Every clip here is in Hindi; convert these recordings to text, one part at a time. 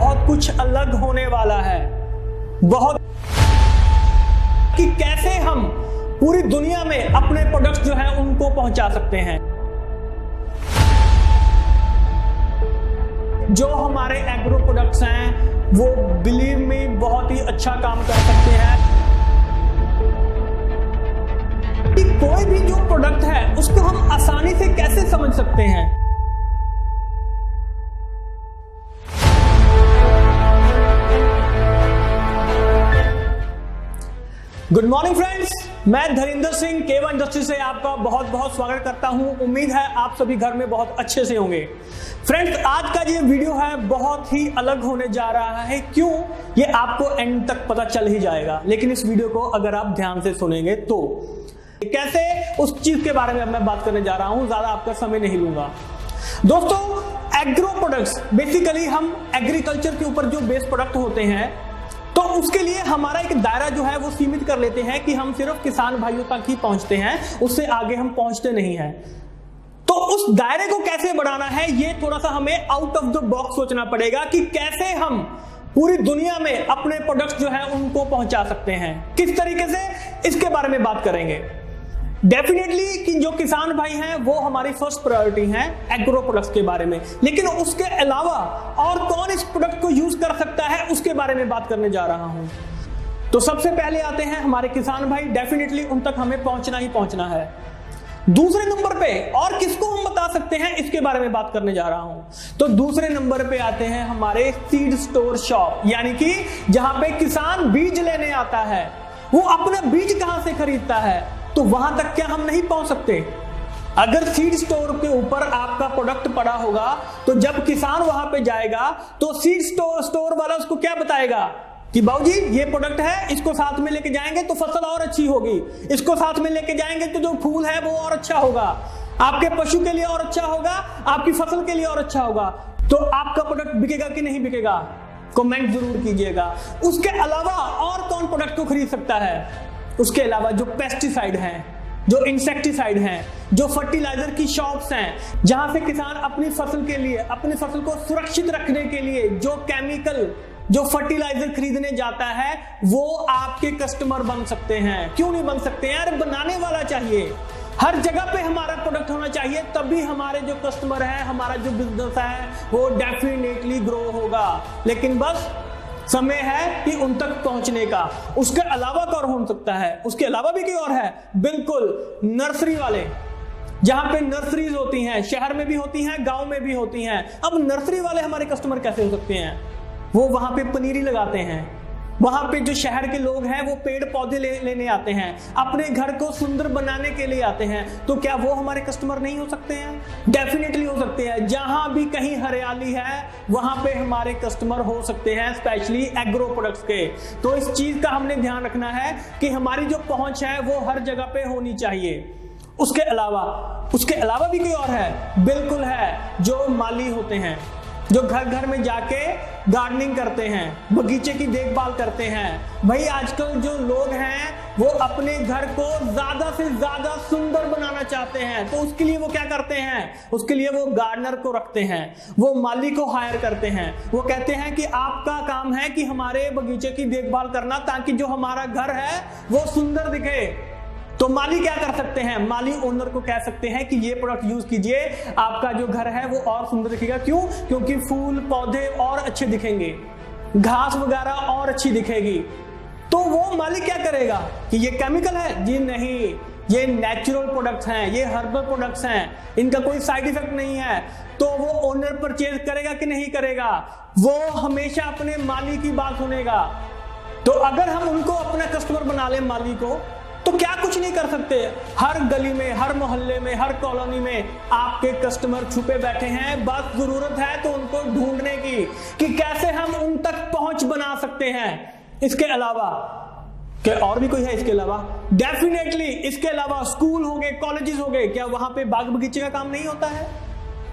बहुत कुछ अलग होने वाला है। बहुत कि कैसे हम पूरी दुनिया में अपने प्रोडक्ट्स जो है उनको पहुंचा सकते हैं। जो हमारे एग्रो प्रोडक्ट्स हैं वो बिलीव में बहुत ही अच्छा काम कर सकते हैं। कि कोई भी जो प्रोडक्ट है उसको हम आसानी से कैसे समझ सकते हैं। गुड मॉर्निंग फ्रेंड्स, मैं धरिंदर सिंह K1 इंडस्ट्री से आपका बहुत बहुत स्वागत करता हूं। उम्मीद है आप सभी घर में बहुत अच्छे से होंगे। फ्रेंड्स, आज का ये वीडियो है बहुत ही अलग होने जा रहा है। क्यों, ये आपको एंड तक पता चल ही जाएगा, लेकिन इस वीडियो को अगर आप ध्यान से सुनेंगे तो कैसे, उस चीज के बारे में मैं बात करने जा रहा हूं। ज्यादा आपका समय नहीं लूंगा। दोस्तों, एग्रो प्रोडक्ट्स बेसिकली हम एग्रीकल्चर के ऊपर जो बेस प्रोडक्ट होते हैं तो उसके लिए हमारा एक दायरा जो है वो सीमित कर लेते हैं कि हम सिर्फ किसान भाइयों तक ही पहुंचते हैं, उससे आगे हम पहुंचते नहीं हैं। तो उस दायरे को कैसे बढ़ाना है, ये थोड़ा सा हमें आउट ऑफ द बॉक्स सोचना पड़ेगा कि कैसे हम पूरी दुनिया में अपने प्रोडक्ट्स जो है उनको पहुंचा सकते हैं, किस तरीके से, इसके बारे में बात करेंगे। डेफिनेटली कि जो किसान भाई हैं वो हमारी फर्स्ट प्रायोरिटी है एग्रो प्रोडक्ट्स के बारे में, लेकिन उसके अलावा और कौन इस प्रोडक्ट को यूज कर सकता है उसके बारे में बात करने जा रहा हूं। तो सबसे पहले आते हैं हमारे किसान भाई। डेफिनेटली उन तक हमें पहुंचना ही पहुंचना है। दूसरे नंबर पे और किसको हम बता सकते हैं इसके बारे में बात करने जा रहा हूं। तो दूसरे नंबर पे आते हैं हमारे सीड स्टोर शॉप, यानी कि जहां पे किसान बीज लेने आता है, वो अपना बीज कहां से खरीदता है, तो वहां तक क्या हम नहीं पहुंच सकते? अगर सीड स्टोर के ऊपर आपका प्रोडक्ट पड़ा होगा तो जब किसान वहां पे जाएगा तो सीड स्टोर वाला उसको क्या बताएगा कि बाबूजी ये प्रोडक्ट है, इसको साथ में लेके जाएंगे तो फसल और अच्छी होगी, इसको साथ में लेके जाएंगे तो जो फूल है वो और अच्छा होगा, आपके पशु के लिए और अच्छा होगा, आपकी फसल के लिए और अच्छा होगा। तो आपका प्रोडक्ट बिकेगा कि नहीं बिकेगा? कमेंट जरूर कीजिएगा। उसके अलावा और कौन प्रोडक्ट को खरीद सकता है? उसके अलावा जो पेस्टिसाइड हैं, जो इंसेक्टिसाइड हैं, जो फर्टिलाइजर की शॉप्स हैं, जहां से किसान अपनी फसल के लिए, अपनी फसल को सुरक्षित रखने के लिए जो केमिकल, जो फर्टिलाइजर खरीदने जाता है, वो आपके कस्टमर बन सकते हैं। क्यों नहीं बन सकते हैं? अरे बनाने वाला चाहिए। हर जगह पे हमारा प्रोडक्ट होना चाहिए, तभी हमारे जो कस्टमर है, हमारा जो बिजनेस है वो डेफिनेटली ग्रो होगा। लेकिन बस समय है कि उन तक पहुंचने का। उसके अलावा कौन हो सकता है? उसके अलावा भी कोई और है? बिल्कुल, नर्सरी वाले। जहां पे नर्सरीज होती हैं, शहर में भी होती हैं, गांव में भी होती हैं। अब नर्सरी वाले हमारे कस्टमर कैसे हो सकते हैं? वो वहां पे पनीरी लगाते हैं, वहां पे जो शहर के लोग हैं वो पेड़ पौधे लेने आते हैं, अपने घर को सुंदर बनाने के लिए आते हैं। तो क्या वो हमारे कस्टमर नहीं हो सकते हैं? डेफिनेटली हो सकते हैं। जहां भी कहीं हरियाली है वहां पे हमारे कस्टमर हो सकते हैं, स्पेशली एग्रो प्रोडक्ट्स के। तो इस चीज का हमने ध्यान रखना है कि हमारी जो पहुंच है वो हर जगह पे होनी चाहिए। उसके अलावा भी कोई और है? बिल्कुल है, जो माली होते हैं, जो घर घर में जाके गार्डनिंग करते हैं, बगीचे की देखभाल करते हैं। भाई आजकल जो लोग हैं वो अपने घर को ज्यादा से ज्यादा सुंदर बनाना चाहते हैं, तो उसके लिए वो क्या करते हैं? उसके लिए वो गार्डनर को रखते हैं, वो माली को हायर करते हैं। वो कहते हैं कि आपका काम है कि हमारे बगीचे की देखभाल करना, ताकि जो हमारा घर है वो सुंदर दिखे। तो माली क्या कर सकते हैं? माली ओनर को कह सकते हैं कि ये प्रोडक्ट यूज कीजिए, आपका जो घर है वो और सुंदर दिखेगा। क्यों? क्योंकि फूल पौधे और अच्छे दिखेंगे, घास वगैरह और अच्छी दिखेगी। तो वो माली क्या करेगा कि ये केमिकल है? जी नहीं, ये नेचुरल प्रोडक्ट्स हैं, ये हर्बल प्रोडक्ट्स हैं, इनका कोई साइड इफेक्ट नहीं है। तो वो ओनर परचेज करेगा कि नहीं करेगा? वो हमेशा अपने माली की बात सुनेगा। तो अगर हम उनको अपना कस्टमर बना लें, माली को, तो क्या कुछ नहीं कर सकते? हर गली में, हर मोहल्ले में, हर कॉलोनी में आपके कस्टमर छुपे बैठे हैं। बस जरूरत है तो उनको ढूंढने की कि कैसे हम उन तक पहुंच बना सकते हैं। इसके अलावा क्या और भी कोई है? इसके अलावा डेफिनेटली इसके अलावा स्कूल हो गए, कॉलेजेस हो गए, क्या वहां पे बाग बगीचे का काम नहीं होता है?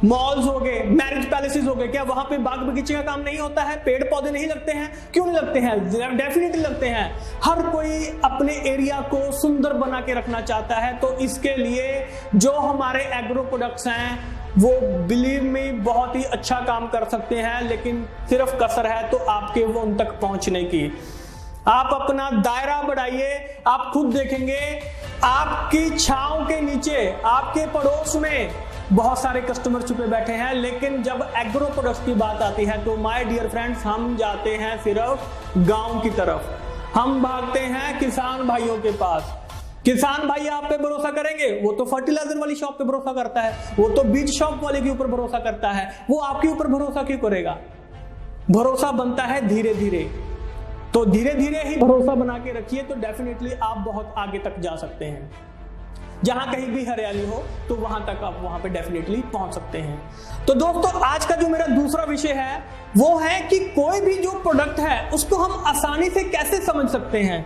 मॉल्स हो गए, मैरिज पैलेसेस हो गए, क्या वहां पे बाग बगीचे का काम नहीं होता है? पेड़ पौधे नहीं लगते हैं? क्यों नहीं लगते हैं? डेफिनेटली लगते हैं। हर कोई अपने एरिया को सुंदर बना के रखना चाहता है। तो इसके लिए जो हमारे एग्रो प्रोडक्ट्स हैं वो बिलीव में बहुत ही अच्छा काम कर सकते हैं, लेकिन सिर्फ कसर है तो आपके वो उन तक पहुंचने की। आप अपना दायरा बढ़ाइए, आप खुद देखेंगे आपकी छांव के नीचे, आपके पड़ोस में बहुत सारे कस्टमर छुपे बैठे हैं, लेकिन जब एग्रो प्रोडक्ट्स की बात आती है तो माय डियर फ्रेंड्स, हम जाते हैं सिर्फ गांव की तरफ, हम भागते हैं किसान भाइयों के पास। किसान भाई आप पे भरोसा करेंगे, वो तो फर्टिलाइजर वाली शॉप पे भरोसा करता है, वो तो बीज शॉप वाले के ऊपर भरोसा करता है, वो आपके ऊपर भरोसा क्यों करेगा? भरोसा बनता है धीरे धीरे, तो धीरे धीरे ही भरोसा बना के रखिए, तो डेफिनेटली आप बहुत आगे तक जा सकते हैं। जहां कहीं भी हरियाली हो तो वहां तक आप वहां पे डेफिनेटली पहुंच सकते हैं। तो दोस्तों, आज का जो मेरा दूसरा विषय है वो है कि कोई भी जो प्रोडक्ट है उसको हम आसानी से कैसे समझ सकते हैं।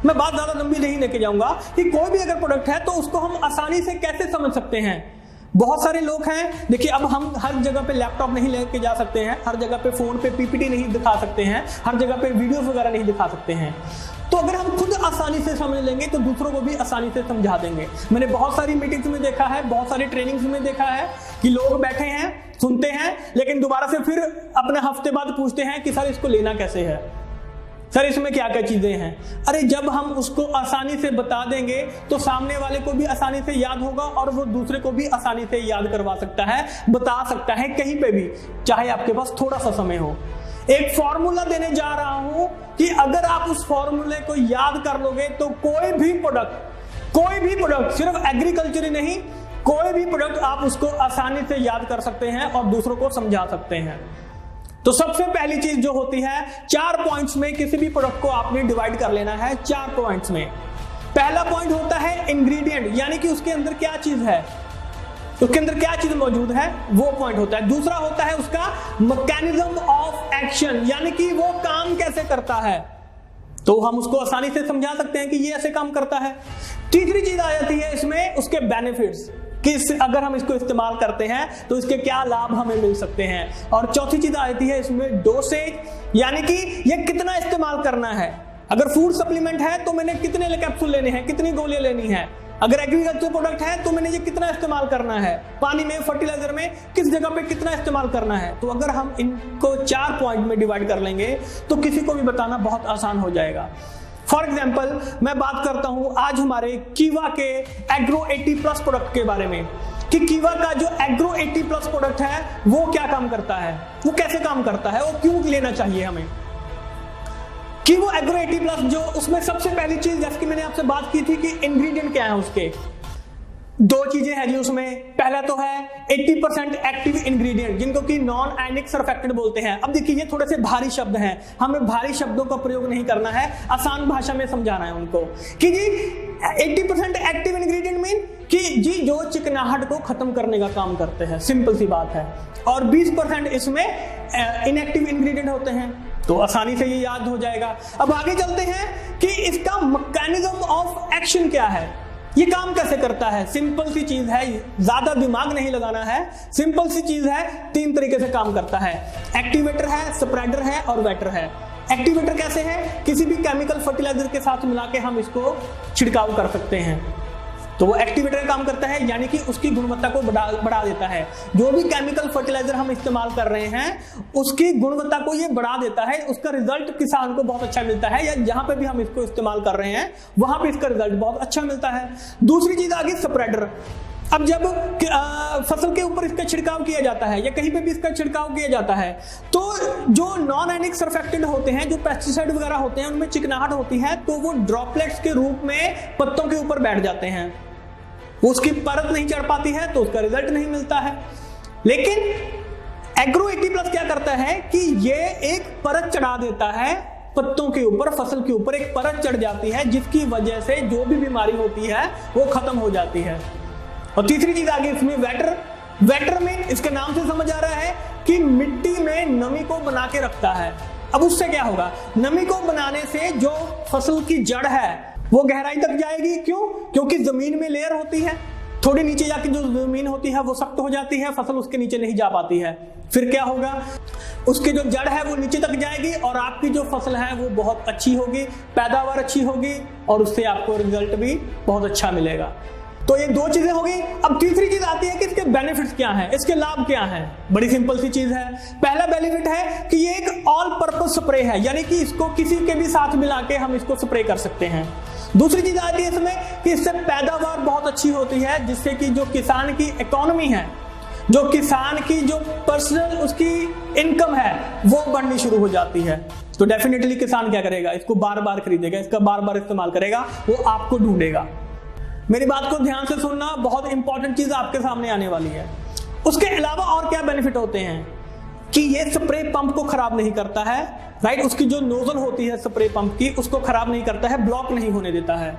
मैं बात ज्यादा लंबी नहीं लेके जाऊंगा कि कोई भी अगर प्रोडक्ट है तो उसको हम आसानी से कैसे समझ सकते हैं। बहुत सारे लोग हैं, देखिए अब हम हर जगह पे लैपटॉप नहीं लेके जा सकते हैं, हर जगह पे फोन पे पीपीटी नहीं दिखा सकते हैं, हर जगह पे वीडियोस वगैरह नहीं दिखा सकते हैं। तो अगर हम खुद आसानी से समझ लेंगे तो दूसरों को भी आसानी से समझा देंगे। मैंने बहुत सारी मीटिंग्स में देखा है, बहुत सारी ट्रेनिंग्स में देखा है कि लोग बैठे हैं, सुनते हैं, लेकिन दोबारा से फिर अपने हफ्ते बाद पूछते हैं कि सर इसको लेना कैसे है, सर इसमें क्या क्या चीजें हैं। अरे जब हम उसको आसानी से बता देंगे तो सामने वाले को भी आसानी से याद होगा और वो दूसरे को भी आसानी से याद करवा सकता है, बता सकता है कहीं पे भी, चाहे आपके पास थोड़ा सा समय हो। एक फॉर्मूला देने जा रहा हूं कि अगर आप उस फॉर्मूले को याद कर लोगे तो कोई भी प्रोडक्ट सिर्फ एग्रीकल्चर ही नहीं, कोई भी प्रोडक्ट आप उसको आसानी से याद कर सकते हैं और दूसरों को समझा सकते हैं। तो सबसे पहली चीज जो होती है, 4 पॉइंट्स में किसी भी प्रोडक्ट को आपने डिवाइड कर लेना है 4 पॉइंट्स में। पहला पॉइंट होता है इंग्रेडिएंट, यानी कि उसके अंदर क्या चीज है, उसके अंदर क्या चीज मौजूद है, वो पॉइंट होता है। दूसरा होता है उसका मैकेनिज्म ऑफ एक्शन, यानी कि वो काम कैसे करता है, तो हम उसको आसानी से समझा सकते हैं कि ये ऐसे काम करता है। तीसरी चीज आ जाती है इसमें उसके बेनिफिट्स, कि अगर हम इसको इस्तेमाल करते हैं तो इसके क्या लाभ हमें मिल सकते हैं। और चौथी चीज आती है इसमें डोसेज, यानी कि ये कितना इस्तेमाल करना है। अगर फूड सप्लीमेंट है तो मैंने कितने कैप्सूल लेने हैं, कितनी गोलियां लेनी है। अगर एग्रीकल्चर प्रोडक्ट है तो मैंने ये कितना इस्तेमाल करना है, पानी में, फर्टिलाइजर में किस जगह पे कितना इस्तेमाल करना है। तो अगर हम इनको 4 पॉइंट में डिवाइड कर लेंगे तो किसी को भी बताना बहुत आसान हो जाएगा। फॉर एग्जाम्पल मैं बात करता हूं आज हमारे कीवा के एग्रो 80+ प्रोडक्ट के बारे में, कि कीवा का जो एग्रो 80+ प्रोडक्ट है वो क्या काम करता है, वो कैसे काम करता है, वो क्यों लेना चाहिए हमें। कि वो एग्रो 80+, जो उसमें सबसे पहली चीज जैसे कि मैंने आपसे बात की थी कि इंग्रेडिएंट क्या है उसके, 2 चीजें हैं जी उसमें। पहला तो है 80% एक्टिव इंग्रेडिएंट, जिनको कि नॉन आयनिक सरफेक्टेंट बोलते हैं। अब देखिए ये थोड़े से भारी शब्द हैं, हमें भारी शब्दों का प्रयोग नहीं करना है, आसान भाषा में समझाना है उनको कि जी 80% एक्टिव इंग्रेडिएंट मीन कि जी जो चिकनाहट को खत्म करने का काम करते हैं, सिंपल सी बात है। और 20% इसमें इनएक्टिव इंग्रेडिएंट होते हैं, तो आसानी से ये याद हो जाएगा। अब आगे चलते हैं कि इसका मैकेनिज्म ऑफ एक्शन क्या है, ये काम कैसे करता है। सिंपल सी चीज है, ज्यादा दिमाग नहीं लगाना है, सिंपल सी चीज है, 3 तरीके से काम करता है। एक्टिवेटर है, स्प्रेडर है और वेटर है। एक्टिवेटर कैसे है, किसी भी केमिकल फर्टिलाइजर के साथ मिला के हम इसको छिड़काव कर सकते हैं, तो वो एक्टिवेटर काम करता है, यानी कि उसकी गुणवत्ता को बढ़ा देता है। जो भी केमिकल फर्टिलाइजर हम इस्तेमाल कर रहे हैं उसकी गुणवत्ता को ये बढ़ा देता है, उसका रिजल्ट किसान को बहुत अच्छा मिलता है, या जहां पे भी हम इसको इस्तेमाल कर रहे हैं वहां पे इसका रिजल्ट बहुत अच्छा मिलता है। दूसरी चीज आ गई स्प्रेडर। अब जब फसल के ऊपर इसका छिड़काव किया जाता है या कहीं पे भी इसका छिड़काव किया जाता है, तो जो नॉन आयनिक सरफेक्टेंट होते हैं, जो पेस्टिसाइड वगैरह होते हैं, उनमें चिकनाहट होती है, तो वो ड्रॉपलेट्स के रूप में पत्तों के ऊपर बैठ जाते हैं, उसकी परत नहीं चढ़ पाती है, तो उसका रिजल्ट नहीं मिलता है। लेकिन एग्रो 80+ क्या करता है कि ये एक परत चढ़ा देता है पत्तों के ऊपर, फसल के ऊपर एक परत चढ़ जाती है, जिसकी वजह से जो भी बीमारी होती है वो खत्म हो जाती है। और तीसरी चीज आगे इसमें वेटर में इसके नाम से समझ आ रहा है कि मिट्टी में नमी को बना के रखता है। अब उससे क्या होगा, नमी को बनाने से जो फसल की जड़ है वो गहराई तक जाएगी। क्यों? क्योंकि जमीन में लेयर होती है, थोड़ी नीचे जाके जो जमीन होती है वो सख्त हो जाती है, फसल उसके नीचे नहीं जा पाती है। फिर क्या होगा, उसकी जो जड़ है वो नीचे तक जाएगी और आपकी जो फसल है वो बहुत अच्छी होगी, पैदावार अच्छी होगी और उससे आपको रिजल्ट भी बहुत अच्छा मिलेगा। तो ये दो चीजें हो गई। अब तीसरी चीज आती है कि इसके बेनिफिट्स क्या हैं, इसके लाभ क्या हैं। बड़ी सिंपल सी चीज है। पहला बेनिफिट है कि ये एक ऑल पर्पस स्प्रे है, यानी कि इसको किसी के भी साथ मिला के हम इसको स्प्रे कर सकते हैं। दूसरी चीज आती है इसमें कि इससे पैदावार बहुत अच्छी होती है, जिससे कि जो किसान की इकोनॉमी है, जो किसान की जो पर्सनल उसकी इनकम है वो बढ़नी शुरू हो जाती है। तो डेफिनेटली किसान क्या करेगा, इसको बार बार खरीदेगा, इसका बार बार इस्तेमाल करेगा, वो आपको ढूंढेगा। मेरी बात को ध्यान से सुनना, बहुत इंपॉर्टेंट चीज आपके सामने आने वाली है। उसके अलावा और क्या बेनिफिट होते हैं कि ये स्प्रे पंप को खराब नहीं करता है, राइट। उसकी जो नोजल होती है स्प्रे पंप की, उसको खराब नहीं करता है, ब्लॉक नहीं होने देता है।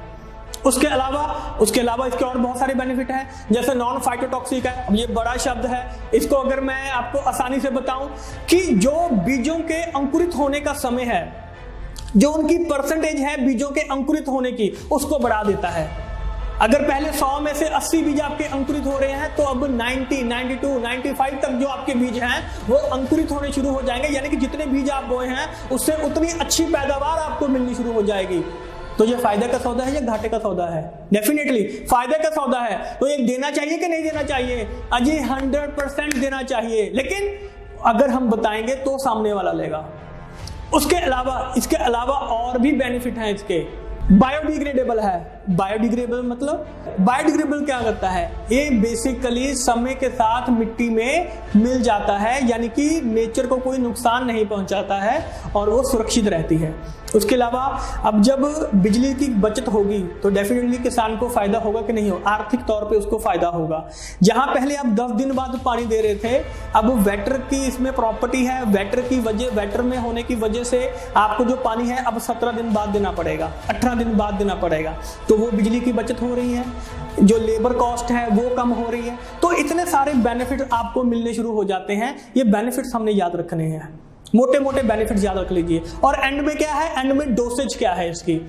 उसके अलावा इसके और बहुत सारे बेनिफिट हैं, जैसे नॉन फाइटोटॉक्सिक है। अब ये बड़ा शब्द है, इसको अगर मैं आपको आसानी से बताऊं कि जो बीजों के अंकुरित होने का समय है, जो उनकी परसेंटेज है बीजों के अंकुरित होने की, उसको बढ़ा देता है। अगर पहले 100 में से 80 बीज आपके अंकुरित हो रहे हैं, तो अब 90, 92, 95 तक जो आपके बीज हैं वो अंकुरित होने शुरू हो जाएंगे, यानी कि जितने बीज आप बोए हैं उससे उतनी अच्छी पैदावार आपको मिलनी शुरू हो जाएगी। तो ये फायदे का सौदा है या घाटे का सौदा है? डेफिनेटली फायदे का सौदा है। तो ये देना चाहिए कि नहीं देना चाहिए? अजी 100% देना चाहिए, लेकिन अगर हम बताएंगे तो सामने वाला लेगा। इसके अलावा और भी बेनिफिट हैं इसके। बायोडिग्रेडेबल है। बायोडिग्रेडेबल क्या करता है? ये बेसिकली समय के साथ मिट्टी में मिल जाता है, यानी कि नेचर को कोई नुकसान नहीं पहुंचाता है और वो सुरक्षित रहती है। उसके अलावा अब जब बिजली की बचत होगी तो डेफिनेटली किसान को फायदा होगा कि नहीं होगा? आर्थिक तौर पे उसको फायदा होगा। जहां पहले आप 10 दिन बाद पानी दे रहे थे, अब वेटर की इसमें प्रॉपर्टी है, वेटर में होने की वजह से आपको जो पानी है अब 17 दिन बाद देना पड़ेगा, 18 दिन बाद देना पड़ेगा। तो वो बिजली की बचत हो रही है, जो लेबर कॉस्ट है वो कम हो रही है। तो इतने सारे बेनिफिट आपको मिलने शुरू हो जाते हैं। ये बेनिफिट्स हमने याद रखने हैं, मोटे मोटे बेनिफिट्स याद रख लीजिए। और एंड में क्या है? एंड में डोसेज क्या है इसकी?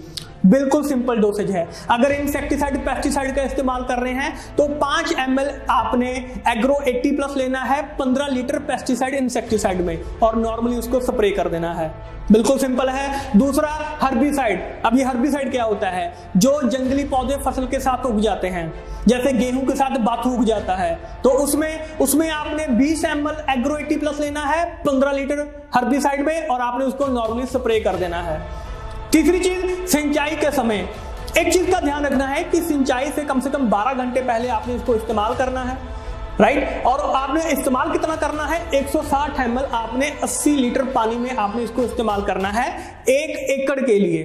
बिल्कुल सिंपल डोसेज है। अगर इंसेक्टिसाइड पेस्टिसाइड का इस्तेमाल कर रहे हैं तो 5 ml आपने एग्रो 80+ लेना है 15 लीटर पेस्टिसाइड इंसेक्टिसाइड में, और नॉर्मली उसको स्प्रे कर देना है। बिल्कुल सिंपल है। दूसरा हर्बिसाइड। अब ये हर्बिसाइड क्या होता है? जो जंगली पौधे फसल के साथ उग जाते हैं, जैसे गेहूं के साथ बाथू उग जाता है, तो उसमें आपने 20 ml एग्रो 80+ लेना है 15 लीटर हर्बिसाइड में, और आपने उसको नॉर्मली स्प्रे कर देना है। तीसरी चीज, सिंचाई के समय एक चीज का ध्यान रखना है कि सिंचाई से कम 12 घंटे पहले आपने इसको इस्तेमाल करना है, राइट। और आपने इस्तेमाल कितना करना है? 160 ml आपने 80 लीटर पानी में आपने इसको इस्तेमाल करना है 1 एकड़ के लिए।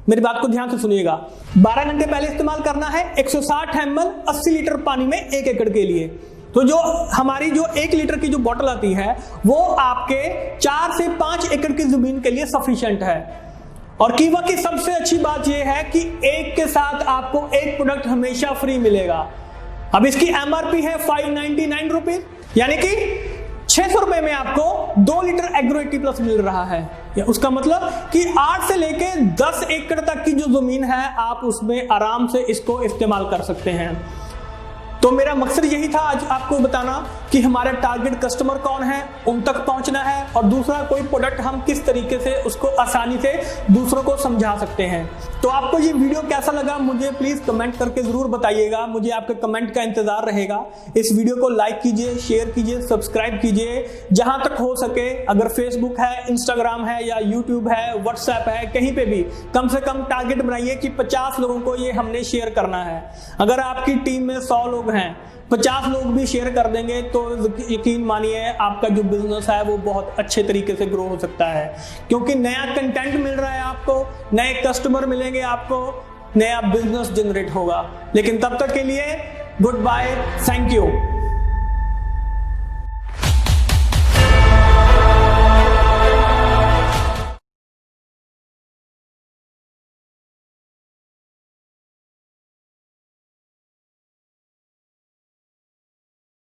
मेरी बात को ध्यान से सुनिएगा, 12 घंटे पहले इस्तेमाल करना है 160 ml 80 लीटर पानी में 1 एकड़ के लिए। तो जो हमारी जो 1 लीटर की जो बोतल आती है वो आपके 4 से 5 एकड़ की जमीन के लिए सफिशिएंट है। और कीवा की सबसे अच्छी बात यह है कि एक के साथ आपको एक प्रोडक्ट हमेशा फ्री मिलेगा। अब इसकी MRP है 599 रुपीज, यानी कि 600 रुपए में आपको 2 लीटर एग्रो 80+ मिल रहा है। उसका मतलब कि 8 से लेके 10 एकड़ तक की जो जमीन है आप उसमें आराम से इसको इस्तेमाल कर सकते हैं। तो मेरा मकसद यही था आज आपको बताना कि हमारे टारगेट कस्टमर कौन है, उन तक पहुंचना है, और दूसरा कोई प्रोडक्ट हम किस तरीके से उसको आसानी से दूसरों को समझा सकते हैं। तो आपको ये वीडियो कैसा लगा मुझे प्लीज कमेंट करके जरूर बताइएगा, मुझे आपके कमेंट का इंतजार रहेगा। इस वीडियो को लाइक कीजिए, शेयर कीजिए, सब्सक्राइब कीजिए, जहां तक हो सके। अगर फेसबुक है, इंस्टाग्राम है, या यूट्यूब है, व्हाट्सएप है, कहीं पे भी कम से कम टारगेट बनाइए कि 50 लोगों को ये हमने शेयर करना है। अगर आपकी टीम में 100 लोग हैं, 50 लोग भी शेयर कर देंगे तो यकीन मानिए आपका जो बिजनेस है वो बहुत अच्छे तरीके से ग्रो हो सकता है, क्योंकि नया कंटेंट मिल रहा है आपको, नए कस्टमर मिलेंगे आपको, नया बिजनेस जनरेट होगा। लेकिन तब तक के लिए गुड बाय, थैंक यू।